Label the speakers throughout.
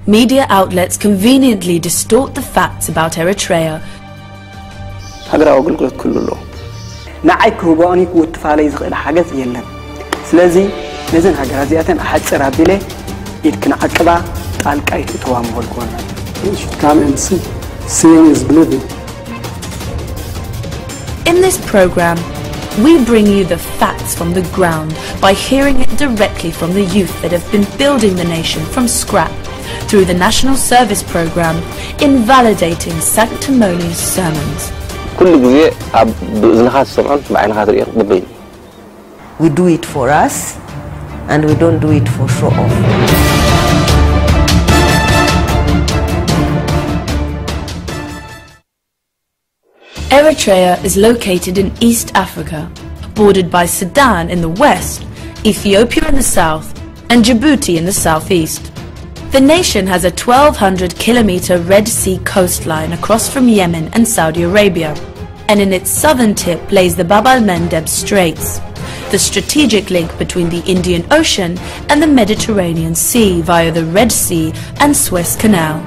Speaker 1: Media outlets conveniently distort the facts about Eritrea.
Speaker 2: هاجر أقول لك كله نعيك هو باني قوت فعلي زغير حاجة يلا سلازي لازم هاجر زيادة أحد سرابيله يمكن عقبة قال كاي توام هالكون. You should come and see. Seeing is believing.
Speaker 1: In this program, we bring you the facts from the ground by hearing it directly from the youth that have been building the nation from scrap through the National Service Program, invalidating sanctimonious sermons.
Speaker 3: We do it for us, and we don't do it for show off.
Speaker 1: Eritrea is located in East Africa, bordered by Sudan in the west, Ethiopia in the south, and Djibouti in the southeast. The nation has a 1,200-kilometer Red Sea coastline across from Yemen and Saudi Arabia, and in its southern tip lays the Bab el-Mandeb Straits, the strategic link between the Indian Ocean and the Mediterranean Sea via the Red Sea and Suez Canal.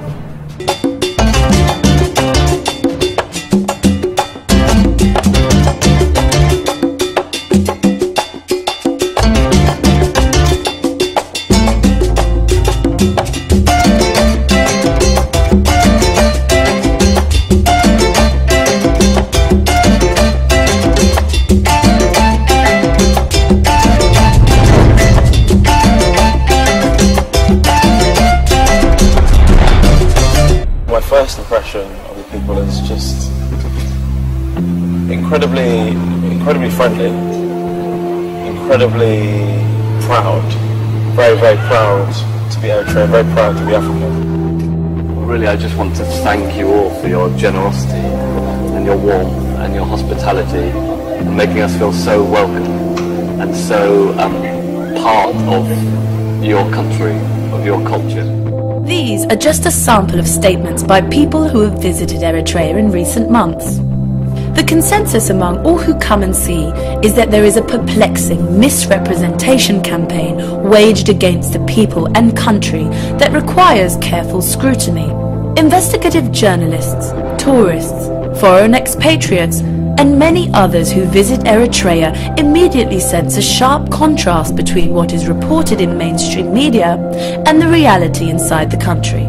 Speaker 4: First impression of the people is just incredibly friendly, incredibly proud, very proud to be Eritrean, very proud to be African.
Speaker 5: Really, I just want to thank you all for your generosity and your warmth and your hospitality and making us feel so welcome and so part of your country, of your culture.
Speaker 1: These are just a sample of statements by people who have visited Eritrea in recent months. The consensus among all who come and see is that there is a perplexing misrepresentation campaign waged against the people and country that requires careful scrutiny. Investigative journalists, tourists, foreign expatriates, and many others who visit Eritrea immediately sense a sharp contrast between what is reported in mainstream media and the reality inside the country.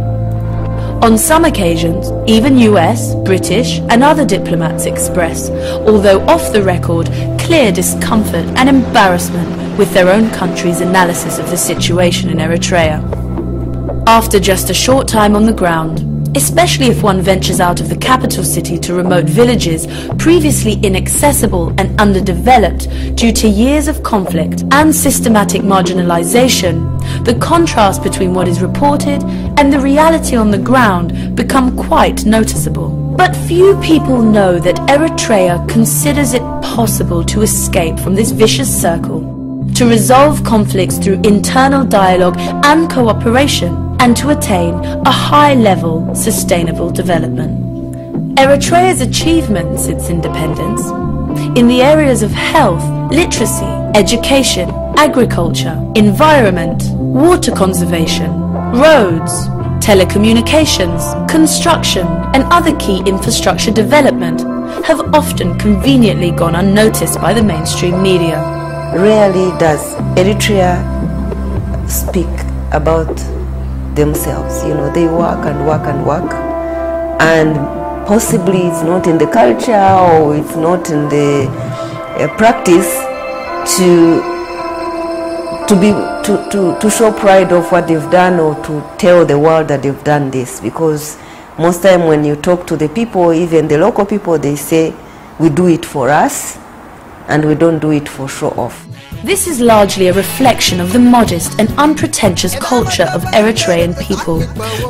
Speaker 1: On some occasions, even US, British, and other diplomats express, although off the record, clear discomfort and embarrassment with their own country's analysis of the situation in Eritrea. After just a short time on the ground, especially if one ventures out of the capital city to remote villages previously inaccessible and underdeveloped due to years of conflict and systematic marginalization, the contrast between what is reported and the reality on the ground become quite noticeable. But few people know that Eritrea considers it possible to escape from this vicious circle, to resolve conflicts through internal dialogue and cooperation, and to attain a high-level sustainable development. Eritrea's achievements since independence in the areas of health, literacy, education, agriculture, environment, water conservation, roads, telecommunications, construction, and other key infrastructure development have often conveniently gone unnoticed by the mainstream media.
Speaker 3: Rarely does Eritrea speak about themselves. You know, they work and work and work, and possibly it's not in the culture or it's not in the practice to show pride of what they've done or to tell the world that they've done this, because most time when you talk to the people, even the local people, they say we do it for us and we don't do it for show off.
Speaker 1: This is largely a reflection of the modest and unpretentious culture of Eritrean people,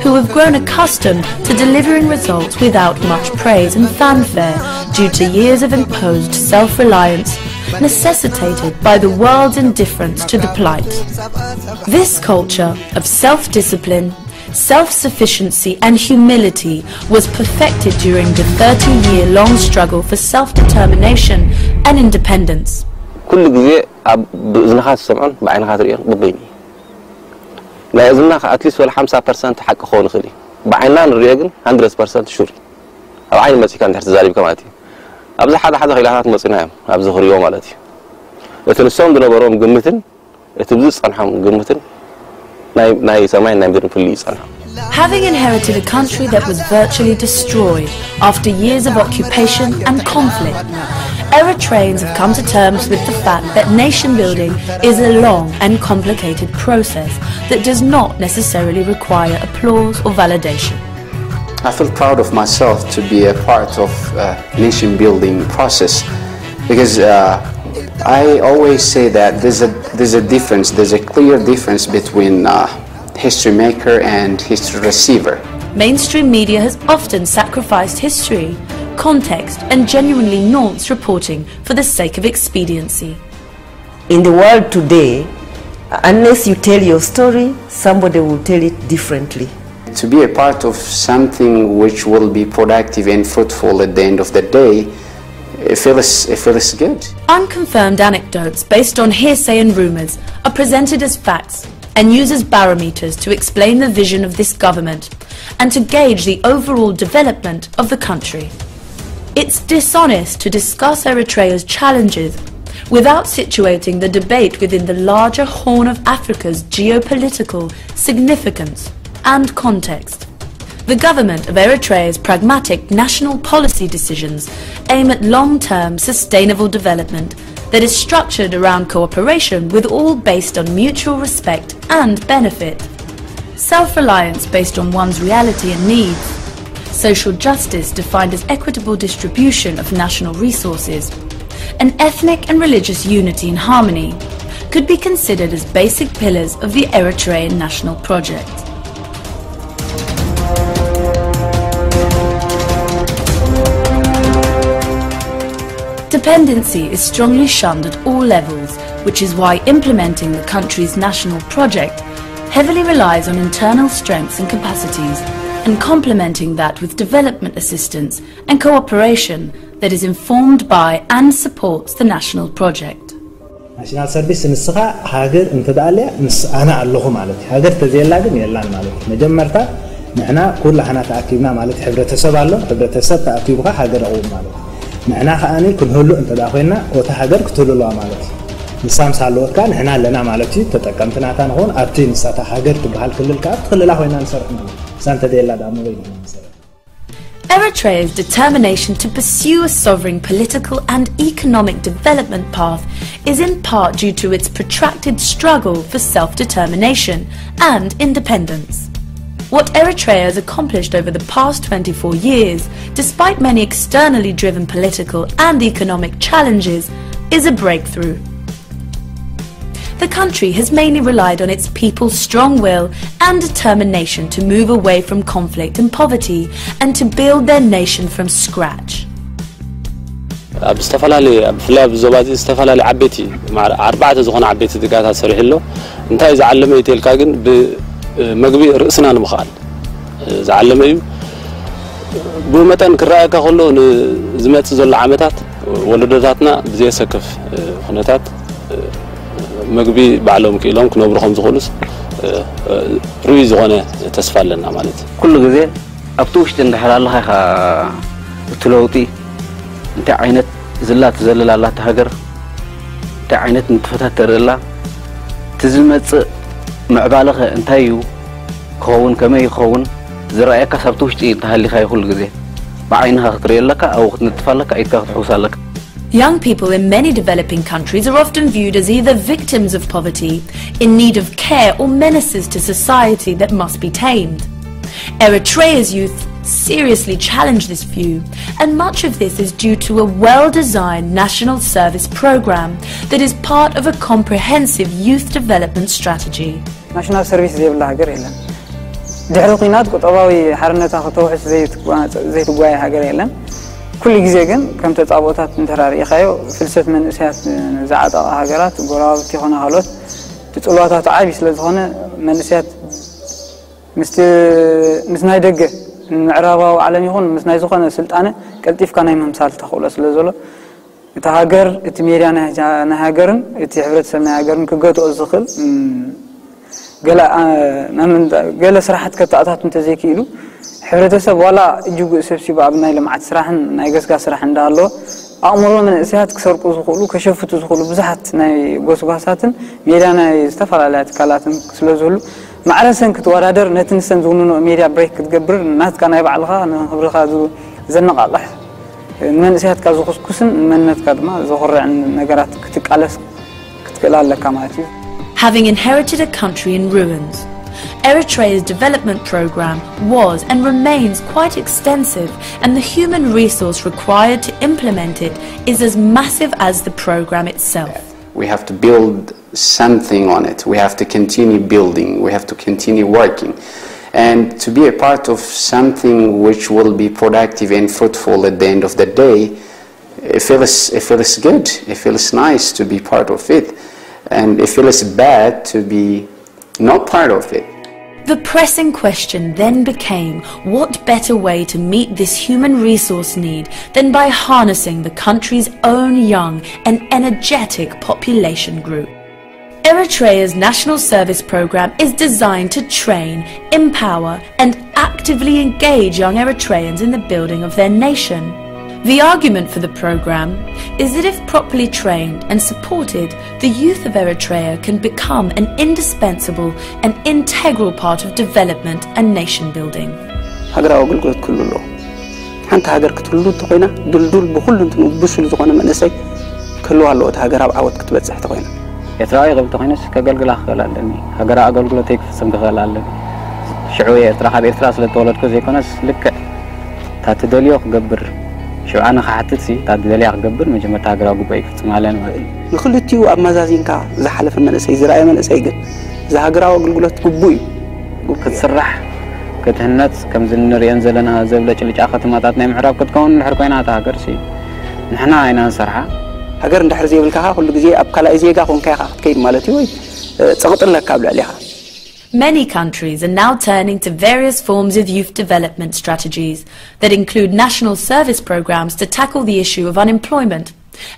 Speaker 1: who have grown accustomed to delivering results without much praise and fanfare due to years of imposed self-reliance necessitated by the world's indifference to the plight. This culture of self-discipline, self-sufficiency and humility was perfected during the 30-year-long struggle for self-determination and independence.
Speaker 6: كل جزء بإذنها السمعان بعينها تريان ببيني لا يزلنا أتليس ولا 5% حق خون خلي بعيننا نريجن 100% شوري أو عين مسي كان تحت زالي بكماتي أبز حدا خلافات مصنعهم أبز خريوم مالتي وتنسون دنا بروم قمتن تبزس عنهم قمتن ناي سماين ناي بدون فليس عنهم.
Speaker 1: Having inherited a country that was virtually destroyed after years of occupation and conflict, Eritreans have come to terms with the fact that nation building is a long and complicated process that does not necessarily require applause or validation.
Speaker 7: I feel proud of myself to be a part of nation building process because I always say that there's a difference, there's a clear difference between history maker and history receiver.
Speaker 1: Mainstream media has often sacrificed history, context and genuinely nuanced reporting for the sake of expediency.
Speaker 3: In the world today, unless you tell your story, somebody will tell it differently.
Speaker 7: To be a part of something which will be productive and fruitful at the end of the day, it feels good.
Speaker 1: Unconfirmed anecdotes based on hearsay and rumours are presented as facts and used as barometers to explain the vision of this government and to gauge the overall development of the country. It's dishonest to discuss Eritrea's challenges without situating the debate within the larger Horn of Africa's geopolitical significance and context. The government of Eritrea's pragmatic national policy decisions aim at long-term sustainable development that is structured around cooperation with all based on mutual respect and benefit, self-reliance based on one's reality and needs, social justice defined as equitable distribution of national resources, and ethnic and religious unity and harmony could be considered as basic pillars of the Eritrean national project. Dependency is strongly shunned at all levels, which is why implementing the country's national project heavily relies on internal strengths and capacities, and complementing that with development assistance and cooperation that is informed by and supports the national project.
Speaker 8: National service نسخة حاجر أنت دالية أنا اللهم عليه حاجر تزيل لكن يلا مالك مجمرتا نحنا كل حنا تأكيدنا مالك حبرة سبعة حبرة سبعة تأكيدها حاجر أول مالك نحنا خاني كل هلو أنت داخلنا وتحجر كتلو الله مالتي نسام سالوت كان إحنا لنا مالتي تتكلمنا كان هون أبتين سات حجر تبهال كل الكاب كل الله وين نصرفنا سانت ديلا دامو وين
Speaker 1: Eritrea's determination to pursue a sovereign political and economic development path is in part due to its protracted struggle for self-determination and independence. What Eritrea has accomplished over the past 24 years, despite many externally driven political and economic challenges, is a breakthrough. The country has mainly relied on its people's strong will and determination to move away from conflict and poverty and to build their nation from scratch.
Speaker 9: استفلالي فلاب زوبازي استفلالي عبيتي مع 4 زغون عبيتي دقات سريح له انتهى إذا علم يتلقى جن بمقبي رأسنا المخال إذا علم يو بمتن كرأيك كله زمات زول عامتات ولدتنا بزي سكف خناتات مقبي بعلم كيلهم كنا بروحهم زخلص روي زغونة تسفل لنا مالتي
Speaker 2: كل جزء أبتوش تندحر الله خا تلوتي انت عينت زلات زلل الله تهجر انت عينت نتفتر الله تزمت معبالغ انتيو خون كما يخون زرعك سبتوش تهلي خاي كل جزء بعينها خطري لك أو نتفلك أي تحوس لك.
Speaker 1: Young people in many developing countries are often viewed as either victims of poverty, in need of care, or menaces to society that must be tamed. Eritrea's youth seriously challenge this view, and much of this is due to a well-designed national service program that is part of a comprehensive youth development strategy.
Speaker 2: National service زي hager yelan. دحرقينات قطباوي حرنتا خطوحس زي تقواي hager yelan. كل جزء كم تتعبطات انترارية خايو فلسفة من أسيات زعات هاجرات قرابة هنا هالوت تطلعات عايز لزهنا من أسيات مثل دقة معرابة وعلم يهون مثل يزخنا سلطانة كالتيف كان يمهم سال تخلص لزوله تهاجر تميري أنا هاجرن تحبرت سمنا هاجرن كجوت أزخل قال سرحت كتأتات متزيكيلو حبرتسب ولا يجوج سبسي بابنا لما عاد سرحن نايجس كسرحن دالو أمرنا من إسهات كسر قصقولو كشفت قصقولو بزحت ناي قصقاساتن ميدانا يستفعل على تكالاتن سلزولو معرسن كتوارادر نتنسن زونو ميديا بريك تقبر الناس كان يبعلها أنا خبرها زنق الله من إسهات كازوخسكوسن من نتقدمه زهر عن نجارات كتكالس كتكالله كماتي.
Speaker 1: Having inherited a country in ruins, Eritrea's development program was and remains quite extensive, and the human resource required to implement it is as massive as the program itself.
Speaker 7: We have to build something on it. We have to continue building. We have to continue working. And to be a part of something which will be productive and fruitful at the end of the day, it feels good. It feels nice to be part of it. And it feels bad to be not part of it.
Speaker 1: The pressing question then became, what better way to meet this human resource need than by harnessing the country's own young and energetic population group? Eritrea's national service program is designed to train, empower and actively engage young Eritreans in the building of their nation. The argument for the program is that if properly trained and supported, the youth of Eritrea can become an indispensable and integral part of development and nation building.
Speaker 2: هاجر أقول قلت كله له حنت هاجر كتلو تقينا دول بكل انتم بسوا زقنا منسي كله على الوقت هاجر عود كتبت زحت قينا
Speaker 10: يتراي قبل تقيناش كقلقل أخلا لني هاجر أقول قلت هيك سمك خلا لني شعوية ترى حبيت راس للطولات كذي كناس لك تاتدليو قبر شو أنا خاطتي تعدلي أقبل مجمع تاجر أقول بيك تسمعلن ما
Speaker 2: نخلي تيو أما زازين كا زحلف المنسي زراعي منسي جد زهاجر أقول قلت كبوي
Speaker 10: وكتسرح كتهنت كم زنر ينزلنا زبلة اللي أخذت ما تعطينا محراب كتكون الحركوين هاجر شيء نحنا عينا صراحة
Speaker 2: هاجر ندحر زي بالكها كل جزء أبكلا إزاي كون كها كيد مالتي وي سقط لك قبل عليها.
Speaker 1: Many countries are now turning to various forms of youth development strategies that include national service programs to tackle the issue of unemployment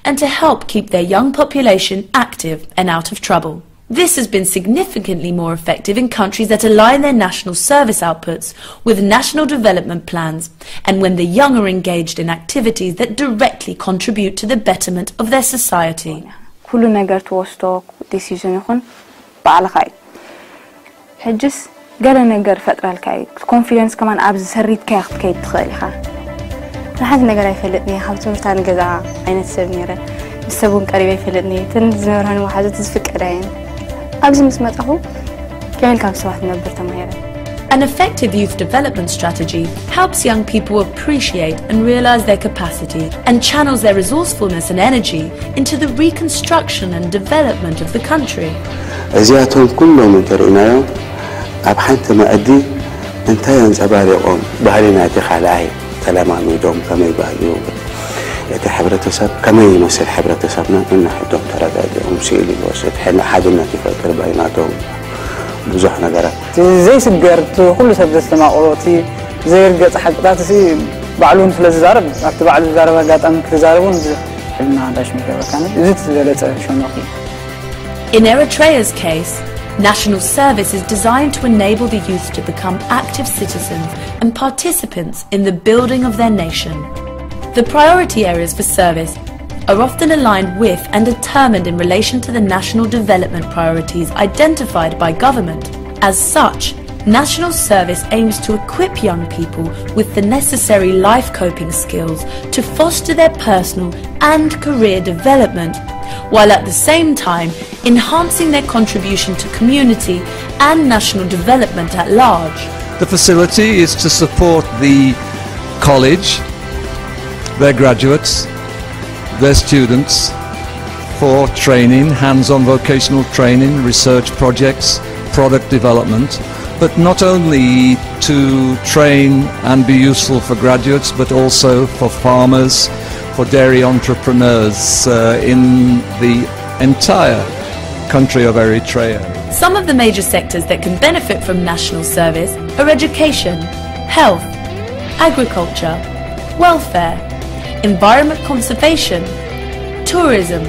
Speaker 1: and to help keep their young population active and out of trouble. This has been significantly more effective in countries that align their national service outputs with national development plans and when the young are engaged in activities that directly contribute to the betterment of their society.
Speaker 11: كل نجار توستوك decision يكون بعلقاي. حجس قال نجار فترة الكاي confidence كمان أبز سريت كاخت كاي تخيلها. لحد نجار يفلتني حاولتم تان جزاء عين السرنيرة السبون قريب يفلتني تنزمر هني واحدة تزفك أدين. أبز مسمته كمان كم سواح نبر تمهيرة.
Speaker 1: An effective youth development strategy helps young people appreciate and realize their capacity and channels their resourcefulness and energy into the reconstruction and development of the country.
Speaker 12: أزياتهم كلهم انترونايو أبحنت ما أدي أنت ينزباريقهم بهالنا تخلعي كلام دوم كما يباليو يتحبرتسب كما يمثل حبرتسبنا إن حدهم تردادهم سيلي وسط حنا حدنا تفكر بيناتهم بزح نجارات
Speaker 2: زي سجرت كل سبب استماع قراتي زي رجعت حقات سي بعلون في الزارب أكتب على الزارب قات أم كزاربون حنا عنداش مكان كانت زيت زلت شو نقي.
Speaker 1: In Eritrea's case, national service is designed to enable the youth to become active citizens and participants in the building of their nation. The priority areas for service are often aligned with and determined in relation to the national development priorities identified by government. As such, national service aims to equip young people with the necessary life coping skills to foster their personal and career development, while at the same time enhancing their contribution to community and national development at large.
Speaker 13: The facility is to support the college, their graduates, their students for training, hands-on vocational training, research projects, product development, but not only to train and be useful for graduates, but also for farmers, for dairy entrepreneurs in the entire country of Eritrea.
Speaker 1: Some of the major sectors that can benefit from national service are education, health, agriculture, welfare, environment conservation, tourism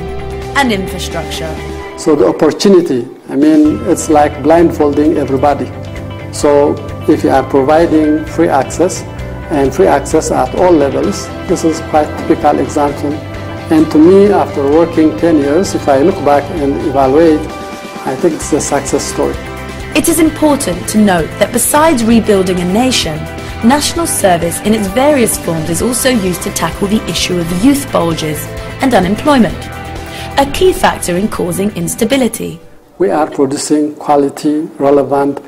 Speaker 1: and infrastructure.
Speaker 14: So the opportunity I mean, it's like blindfolding everybody. So if you are providing free access, and free access at all levels, this is quite a typical example. And to me, after working 10 years, if I look back and evaluate, I think it's a success story.
Speaker 1: It is important to note that besides rebuilding a nation, national service in its various forms is also used to tackle the issue of youth bulges and unemployment, a key factor in causing instability.
Speaker 14: We are producing quality, relevant,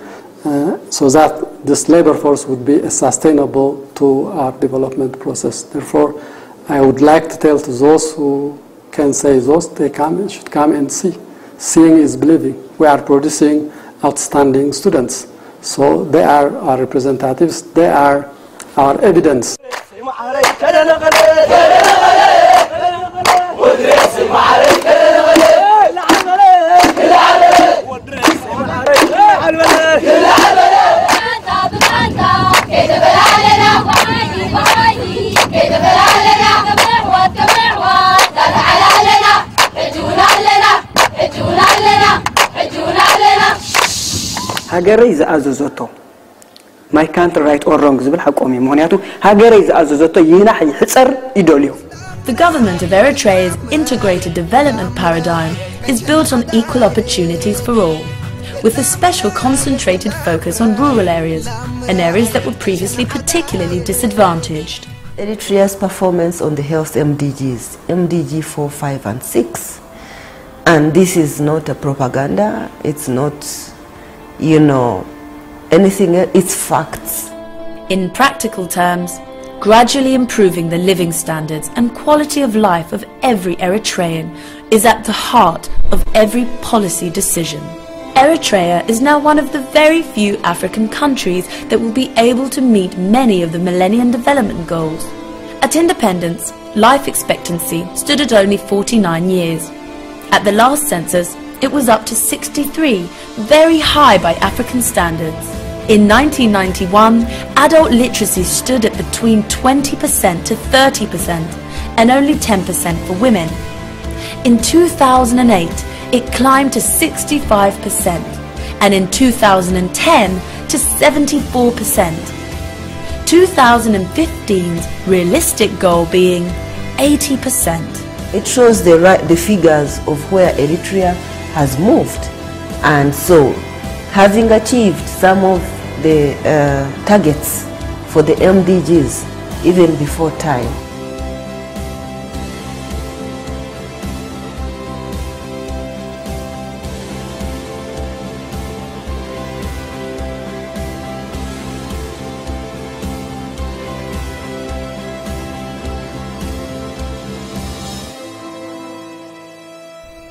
Speaker 14: so that this labor force would be sustainable to our development process. Therefore, I would like to tell to those who can say those, they should come and see. Seeing is believing. We are producing outstanding students. So they are our representatives, they are our evidence.
Speaker 2: هاجري زازوزوتو my country right or wrong زبل حقومي مهنياتو هاجري زازوزوتو ينا حيحصر يدوليو.
Speaker 1: The government of Eritrea's integrated development paradigm is built on equal opportunities for all, with a special concentrated focus on rural areas and areas that were previously particularly disadvantaged.
Speaker 3: Eritrea's performance on the health MDGs, MDG 4, 5 and 6, and this is not a propaganda, it's not, you know, anything, it's facts.
Speaker 1: In practical terms, gradually improving the living standards and quality of life of every Eritrean is at the heart of every policy decision. Eritrea is now one of the very few African countries that will be able to meet many of the Millennium Development Goals. At independence, life expectancy stood at only 49 years. At the last census, it was up to 63, very high by African standards. In 1991, adult literacy stood at between 20% to 30% and only 10% for women. In 2008, it climbed to 65% and in 2010 to 74%. 2015's realistic goal being 80%.
Speaker 3: It shows the figures of where Eritrea has moved, and so having achieved some of the targets for the MDGs even before time.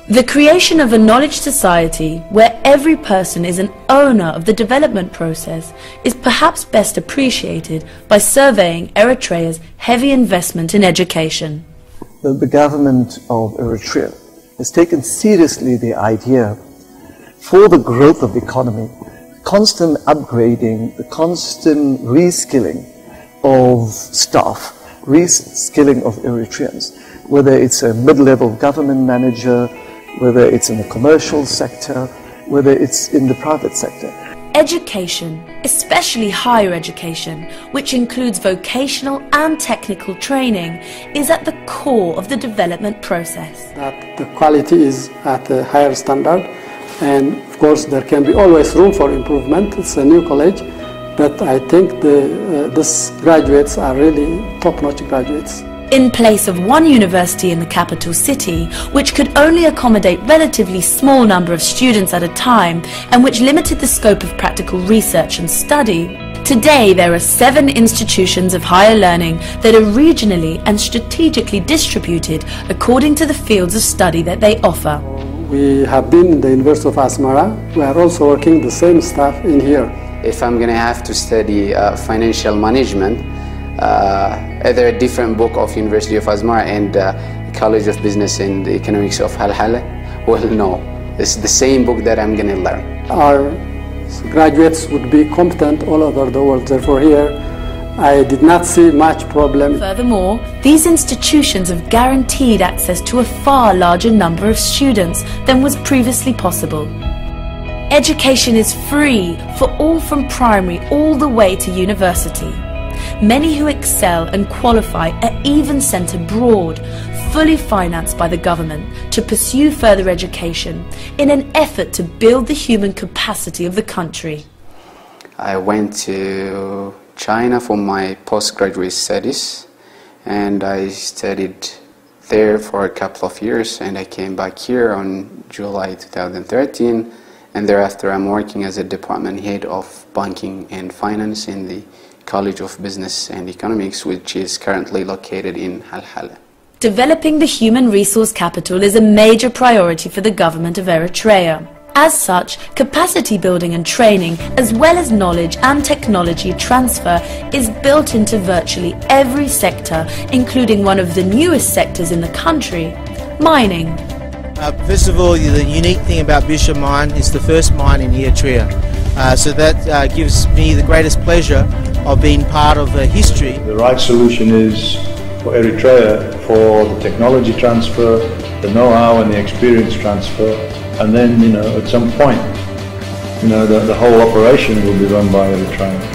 Speaker 1: The creation of a knowledge society where every person is an owner of the development process is perhaps best appreciated by surveying Eritrea's heavy investment in education.
Speaker 15: The government of Eritrea has taken seriously the idea for the growth of the economy, constant upgrading, the constant reskilling of staff, reskilling of Eritreans, whether it's a mid-level government manager, whether it's in the commercial sector, whether it's in the private sector.
Speaker 1: Education, especially higher education, which includes vocational and technical training, is at the core of the development process.
Speaker 14: That the quality is at a higher standard, and of course there can be always room for improvement. It's a new college, but I think these graduates are really top-notch graduates.
Speaker 1: In place of one university in the capital city, which could only accommodate relatively small number of students at a time and which limited the scope of practical research and study, today there are 7 institutions of higher learning that are regionally and strategically distributed according to the fields of study that they offer.
Speaker 14: We have been in the University of Asmara. We are also working the same staff in here.
Speaker 7: If I'm going to have to study financial management, either a different book of University of Asmara and College of Business and Economics of Halhala, well, no, it's the same book that I'm going to learn.
Speaker 14: Our graduates would be competent all over the world. Therefore, here I did not see much problem.
Speaker 1: Furthermore, these institutions have guaranteed access to a far larger number of students than was previously possible. education is free for all from primary all the way to university. Many who excel and qualify are even sent abroad, fully financed by the government, to pursue further education in an effort to build the human capacity of the country.
Speaker 7: I went to China for my postgraduate studies, and I studied there for a couple of years, and I came back here on July 2013, and thereafter I'm working as a department head of banking and finance in the College of Business and Economics, which is currently located in Halhala.
Speaker 1: Developing the human resource capital is a major priority for the government of Eritrea. As such, capacity building and training, as well as knowledge and technology transfer, is built into virtually every sector, including one of the newest sectors in the country, mining.
Speaker 16: First of all, the unique thing about Bisha Mine is the first mine in Eritrea. So that gives me the greatest pleasure of being part of history.
Speaker 17: The right solution is for Eritrea for the technology transfer, the know-how and the experience transfer, and then, at some point, the whole operation will be run by Eritreans.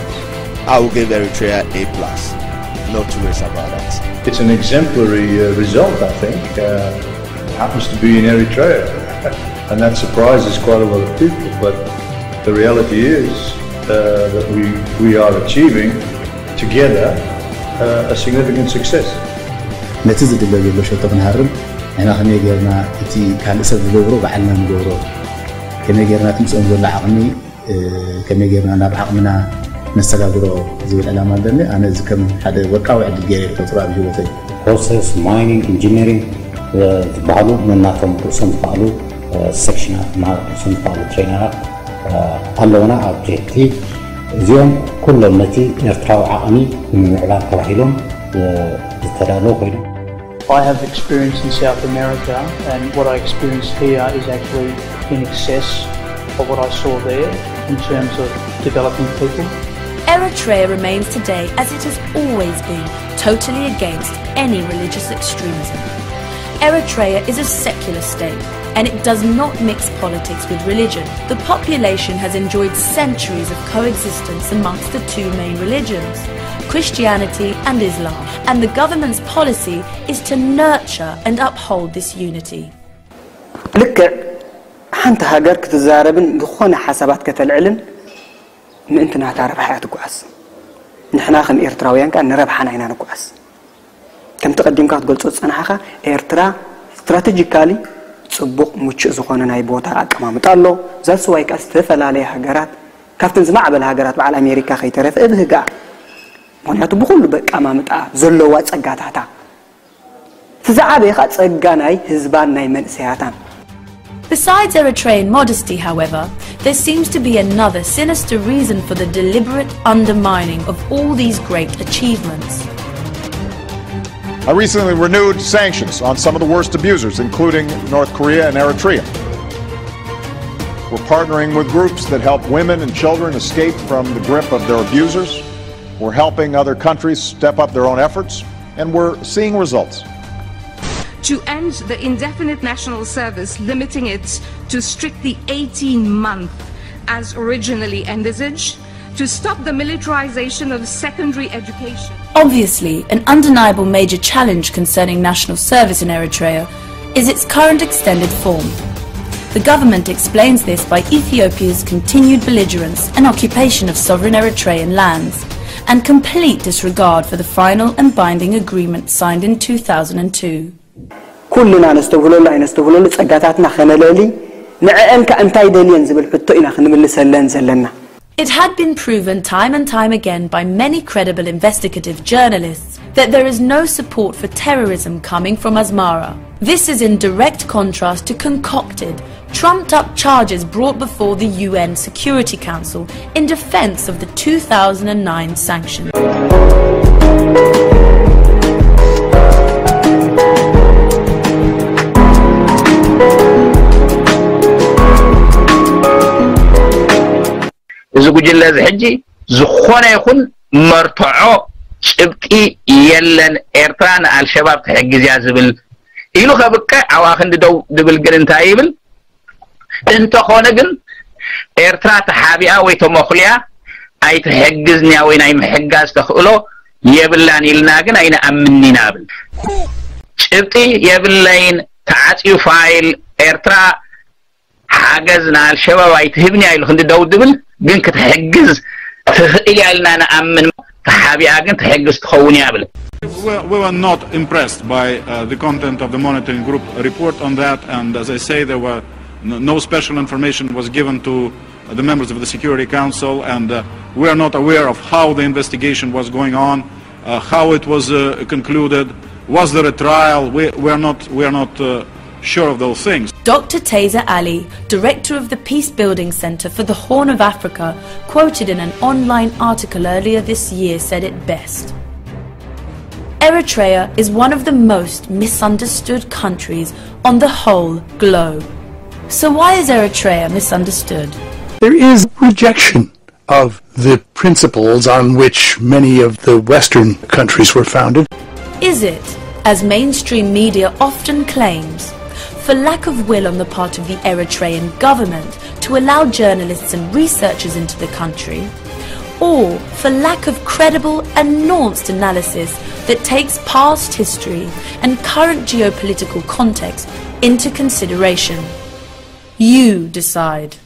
Speaker 18: I will give Eritrea A+. No two ways about that.
Speaker 17: It's an exemplary result, I think. It happens to be in Eritrea, and that surprises quite a lot of people, but the reality is that we are achieving together a significant success.
Speaker 19: نتيجة اللي يبلش تبنهرم هنا خمية جرنا تي كان لسه دورو بعلنا ندورو كمية جرنا تمسون ولا عقمي كمية جرنا نبحق منا نستقبلو زي العلامة دني أنا إذا كم حدا وقعوا عند الجيل تطلع بجوتي.
Speaker 20: Process mining engineering بعلو من ناتهم رسم بعلو سكشنات مع رسم بعلو ترينرات هلونا objective اليوم كل التي يرتاو عقمي من علاقة توحيلهم يترالو كيلو.
Speaker 21: I have experience in South America, and what I experienced here is actually in excess of what I saw there in terms of developing people.
Speaker 1: Eritrea remains today, as it has always been, totally against any religious extremism. Eritrea is a secular state, and it does not mix politics with religion. The population has enjoyed centuries of coexistence amongst the two main religions, Christianity and Islam, and the government's policy is to nurture and uphold this unity.
Speaker 2: لك حنت هاجر كتزاربن بخون حسابات كتلعلن من أنت نعترف حياتك كويس. نحن آخن إيرتراويان كان نربح حنا كويس. كم تقدم كات قلت صوت أنا حقا إيرترا استراتيجيكالي تصبق مش زخون ناي بوتا كمان متالو زال سوايك استفل عليه هاجرات كافتن زمع بالهاجرات مع أمريكا خيترف إبهجا. ونحن بقول بك أمامك زلوا تجاتها. تزعبي خات تجاناي هزبان ناي من سياتان.
Speaker 1: Besides Eritrean modesty, however, there seems to be another sinister reason for the deliberate undermining of all these great achievements.
Speaker 22: I recently renewed sanctions on some of the worst abusers, including North Korea and Eritrea. We're partnering with groups that help women and children escape from the grip of their abusers. We're helping other countries step up their own efforts, and we're seeing results.
Speaker 23: To end the indefinite national service, limiting it to strictly 18 months as originally envisaged, to stop the militarization of secondary education.
Speaker 1: Obviously, an undeniable major challenge concerning national service in Eritrea is its current extended form. The government explains this by Ethiopia's continued belligerence and occupation of sovereign Eritrean lands, and complete disregard for the final and binding agreement signed in 2002.
Speaker 2: كلنا نستغلوا لتسقاتاتنا خنلالي نعم كأنتاي دليل زبل حتى إنا خنمل سلان زلنا.
Speaker 1: It had been proven time and time again by many credible investigative journalists that there is no support for terrorism coming from Asmara. This is in direct contrast to concocted, trumped-up charges brought before the UN Security Council in defense of the 2009 sanctions.
Speaker 24: زوجل زحجي زخونة يكون مرتعو شبكي يلن إيرتران على الشباب تحجز يا زبل إلو خبكة عواخن دو دبل جرين تايبل انت خونجن ኤርትራ ተሓቢኣ ወይ ተመኽልያ ኣይትሕግዝንያ ወይ ናይ ምሕጋዝ ተኽእሎ የብላን ኢልና ግን ኣይነኣምንና ብል ጭብጢ የብለይን ተዓፅዩ ፋይል ኤርትራ ሓገዝና አልሸባብ ኣይትህብንያ ኢሉ ክንደውድብል ግን ክትሕግዝ ትኽእል ኢልና ነኣምን ተሓቢኣ ግን ትሕግዝ ትኸውን እያ ብል
Speaker 22: We were not impressed by the content of the monitoring group report on that, and as I say, there were no special information was given to the members of the Security Council, and we are not aware of how the investigation was going on, how it was concluded, was there a trial. We are not sure of those things.
Speaker 1: Dr. Taser Ali, director of the Peace Building Center for the Horn of Africa, quoted in an online article earlier this year, said it best. Eritrea is one of the most misunderstood countries on the whole globe. So why is Eritrea misunderstood?
Speaker 4: There is rejection of the principles on which many of the Western countries were founded.
Speaker 1: Is it, as mainstream media often claims, for lack of will on the part of the Eritrean government to allow journalists and researchers into the country, or for lack of credible and nuanced analysis that takes past history and current geopolitical context into consideration? You decide.